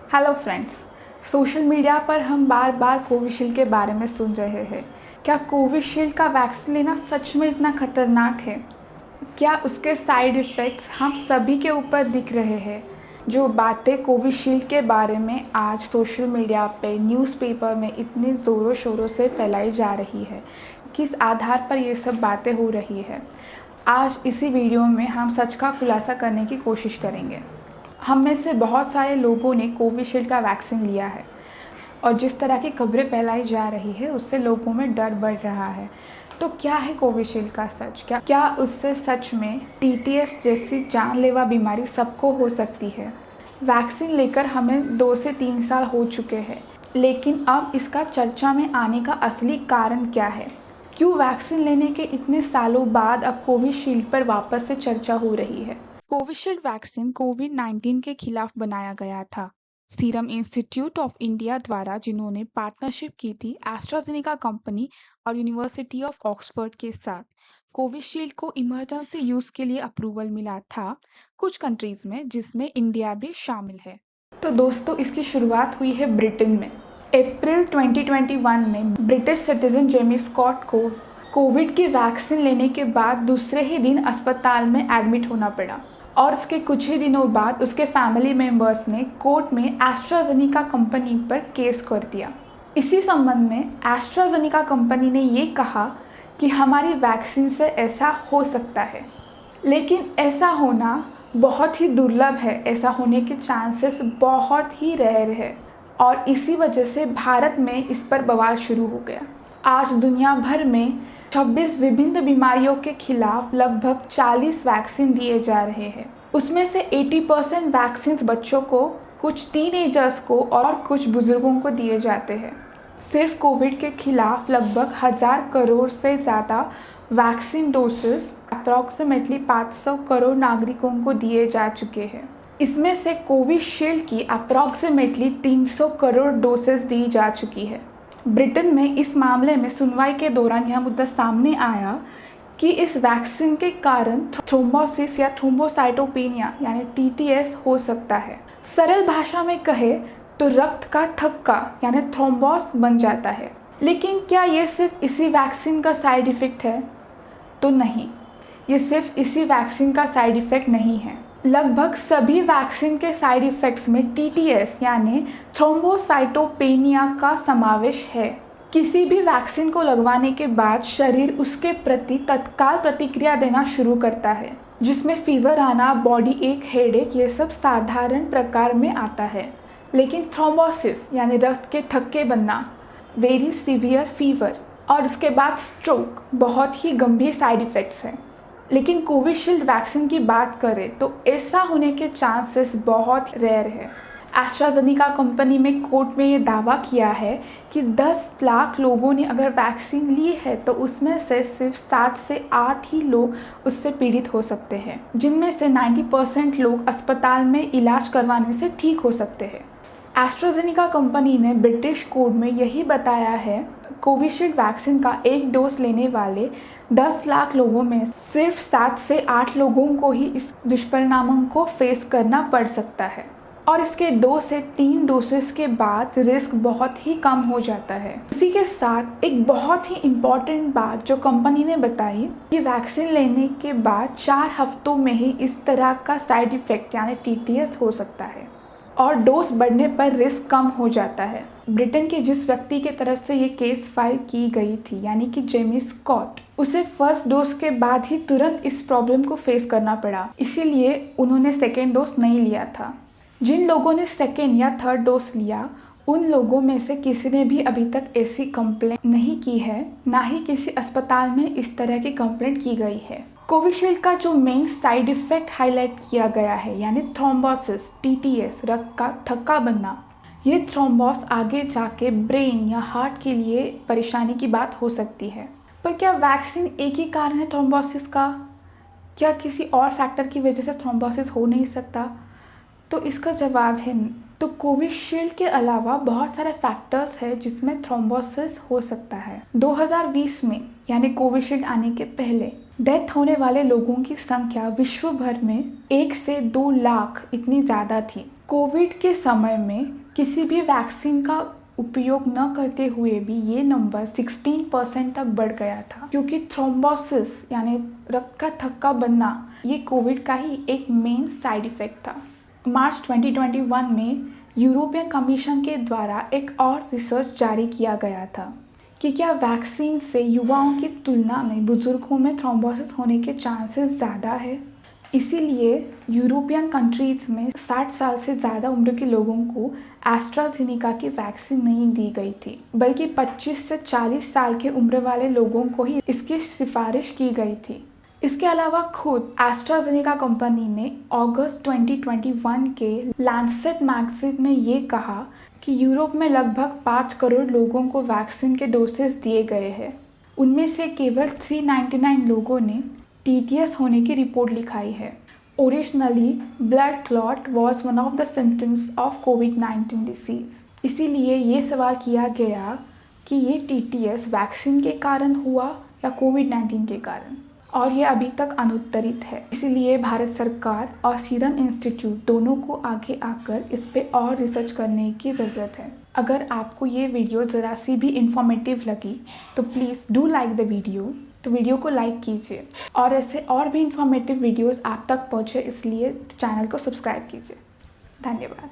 Hello friends, social media पर हम बार बार Covishield के बारे में सुन रहे हैं। क्या कोविशील्ड का वैक्सीन लेना सच में इतना खतरनाक है? क्या उसके साइड इफ़ेक्ट्स हम सभी के ऊपर दिख रहे हैं? जो बातें कोविशील्ड के बारे में आज सोशल मीडिया पे, न्यूज़पेपर में इतनी ज़ोरों शोरों से फैलाई जा रही है, किस आधार पर ये सब बातें हो रही है, आज इसी वीडियो में हम सच का खुलासा करने की कोशिश करेंगे। हम में से बहुत सारे लोगों ने कोविशील्ड का वैक्सीन लिया है और जिस तरह की खबरें फैलाई जा रही है उससे लोगों में डर बढ़ रहा है। तो क्या है कोविशील्ड का सच? क्या उससे सच में टीटीएस जैसी जानलेवा बीमारी सबको हो सकती है? वैक्सीन लेकर हमें 2 से 3 साल हो चुके हैं, लेकिन अब इसका चर्चा में आने का असली कारण क्या है? क्यों वैक्सीन लेने के इतने सालों बाद अब कोविशील्ड पर वापस से चर्चा हो रही है? कोविशील्ड वैक्सीन कोविड-19 के खिलाफ बनाया गया था। सीरम इंस्टीट्यूट ऑफ इंडिया द्वारा, जिन्होंने पार्टनरशिप की थी एस्ट्राजेनेका कंपनी और यूनिवर्सिटी ऑफ ऑक्सफोर्ड के साथ। कोविशील्ड को इमरजेंसी यूज के लिए अप्रूवल मिला था कुछ कंट्रीज में, जिसमें इंडिया भी शामिल है। तो दोस्तों, इसकी शुरुआत हुई है ब्रिटेन में। अप्रैल 2021 में ब्रिटिश सिटीजन जेमी स्कॉट को कोविड की वैक्सीन लेने के बाद दूसरे ही दिन अस्पताल में एडमिट होना पड़ा और उसके कुछ ही दिनों बाद उसके फैमिली मेंबर्स ने कोर्ट में एस्ट्राजेनेका कंपनी पर केस कर दिया। इसी संबंध में एस्ट्राजेनेका कंपनी ने ये कहा कि हमारी वैक्सीन से ऐसा हो सकता है, लेकिन ऐसा होना बहुत ही दुर्लभ है। ऐसा होने के चांसेस बहुत ही रेयर है और इसी वजह से भारत में इस पर बवाल शुरू हो गया। आज दुनिया भर में 26 विभिन्न बीमारियों के खिलाफ लगभग 40 वैक्सीन दिए जा रहे हैं। उसमें से 80% वैक्सीन बच्चों को, कुछ टीनेजर्स को और कुछ बुजुर्गों को दिए जाते हैं। सिर्फ कोविड के खिलाफ लगभग 1000 करोड़ से ज़्यादा वैक्सीन डोसेस अप्रॉक्सीमेटली 500 करोड़ नागरिकों को दिए जा चुके हैं। इसमें से कोविशील्ड की अप्रॉक्सीमेटली 300 करोड़ डोसेस दी जा चुकी है। ब्रिटेन में इस मामले में सुनवाई के दौरान यह मुद्दा सामने आया कि इस वैक्सीन के कारण थ्रोम्बोसिस या थ्रोम्बोसाइटोपेनिया यानी टीटीएस हो सकता है। सरल भाषा में कहे तो रक्त का थक्का यानी थ्रोम्बोस बन जाता है। लेकिन क्या ये सिर्फ इसी वैक्सीन का साइड इफ़ेक्ट है? तो नहीं, ये सिर्फ इसी वैक्सीन का साइड इफ़ेक्ट नहीं है। लगभग सभी वैक्सीन के साइड इफ़ेक्ट्स में टीटीएस यानी थ्रोम्बोसाइटोपेनिया का समावेश है। किसी भी वैक्सीन को लगवाने के बाद शरीर उसके प्रति तत्काल प्रतिक्रिया देना शुरू करता है, जिसमें फीवर आना, बॉडी एक, हेडेक, ये सब साधारण प्रकार में आता है। लेकिन थ्रोम्बोसिस यानी रक्त के थक्के बनना, वेरी सीवियर फीवर और उसके बाद स्ट्रोक बहुत ही गंभीर साइड इफ़ेक्ट्स हैं। लेकिन कोविशील्ड वैक्सीन की बात करें तो ऐसा होने के चांसेस बहुत रेयर है। एस्ट्राजेनेका कंपनी में कोर्ट में ये दावा किया है कि 10 लाख लोगों ने अगर वैक्सीन ली है तो उसमें से सिर्फ 7 से 8 ही लोग उससे पीड़ित हो सकते हैं, जिनमें से 90% लोग अस्पताल में इलाज करवाने से ठीक हो सकते हैं। एस्ट्राजेनेका कंपनी ने ब्रिटिश कोर्ट में यही बताया है, कोविशील्ड वैक्सीन का एक डोज लेने वाले 10 लाख लोगों में सिर्फ 7 से 8 लोगों को ही इस दुष्परिणामों को फेस करना पड़ सकता है और इसके 2 से 3 डोसेस के बाद रिस्क बहुत ही कम हो जाता है। इसी के साथ एक बहुत ही इम्पॉर्टेंट बात जो कंपनी ने बताई कि वैक्सीन लेने के बाद 4 हफ्तों में ही इस तरह का साइड इफ़ेक्ट यानी टीटीएस हो सकता है और डोज बढ़ने पर रिस्क कम हो जाता है। ब्रिटेन के जिस व्यक्ति के तरफ से ये केस फाइल की गई थी यानी कि जेमी स्कॉट, उसे फर्स्ट डोज के बाद ही तुरंत इस प्रॉब्लम को फेस करना पड़ा, इसीलिए उन्होंने सेकेंड डोज नहीं लिया था। जिन लोगों ने सेकेंड या थर्ड डोज लिया, उन लोगों में से किसी ने भी अभी तक ऐसी कंप्लेंट नहीं की है, ना ही किसी अस्पताल में इस तरह की कंप्लेंट की गई है। कोविशील्ड का जो मेन साइड इफ़ेक्ट हाईलाइट किया गया है यानी थ्रोम्बोसिस, टीटीएस, रक्त का थक्का बनना, ये थ्रोम्बोस आगे जाके ब्रेन या हार्ट के लिए परेशानी की बात हो सकती है। पर क्या वैक्सीन एक ही कारण है थ्रोम्बोसिस का? क्या किसी और फैक्टर की वजह से थ्रोम्बोसिस हो नहीं सकता? तो इसका जवाब है तो कोविशील्ड के अलावा बहुत सारे फैक्टर्स हैं जिसमें थ्रोम्बोसिस हो सकता है। 2020 में यानी कोविशील्ड आने के पहले डेथ होने वाले लोगों की संख्या विश्व भर में 1 से 2 लाख इतनी ज़्यादा थी। कोविड के समय में किसी भी वैक्सीन का उपयोग न करते हुए भी ये नंबर 16% तक बढ़ गया था, क्योंकि थ्रोम्बोसिस यानी रक्त का थक्का बनना ये कोविड का ही एक मेन साइड इफ़ेक्ट था। मार्च 2021 में यूरोपियन कमीशन के द्वारा एक और रिसर्च जारी किया गया था कि क्या वैक्सीन से युवाओं की तुलना में बुजुर्गों में थ्रोम्बोसिस होने के चांसेस ज़्यादा है। इसीलिए यूरोपियन कंट्रीज़ में 60 साल से ज़्यादा उम्र के लोगों को एस्ट्राजेनेका की वैक्सीन नहीं दी गई थी, बल्कि 25 से 40 साल के उम्र वाले लोगों को ही इसकी सिफारिश की गई थी। इसके अलावा खुद एस्ट्राजेनेका कंपनी ने अगस्त 2021 के लैंसेट मैगजीन में ये कहा कि यूरोप में लगभग 5 करोड़ लोगों को वैक्सीन के डोसेस दिए गए हैं। उनमें से केवल 399 लोगों ने TTS होने की रिपोर्ट लिखाई है। Originally blood clot was one of the symptoms of covid disease. इसीलिए ये सवाल किया गया कि ये TTS वैक्सीन के कारण हुआ या कोविड-19 के कारण, और ये अभी तक अनुत्तरित है। इसीलिए भारत सरकार और सीरम इंस्टीट्यूट दोनों को आगे आकर इस पे और रिसर्च करने की ज़रूरत है। अगर आपको ये वीडियो ज़रा सी भी इंफॉर्मेटिव लगी तो please do like the video, तो वीडियो को लाइक कीजिए और ऐसे और भी इंफॉर्मेटिव वीडियोस आप तक पहुँचे इसलिए चैनल को सब्सक्राइब कीजिए। धन्यवाद।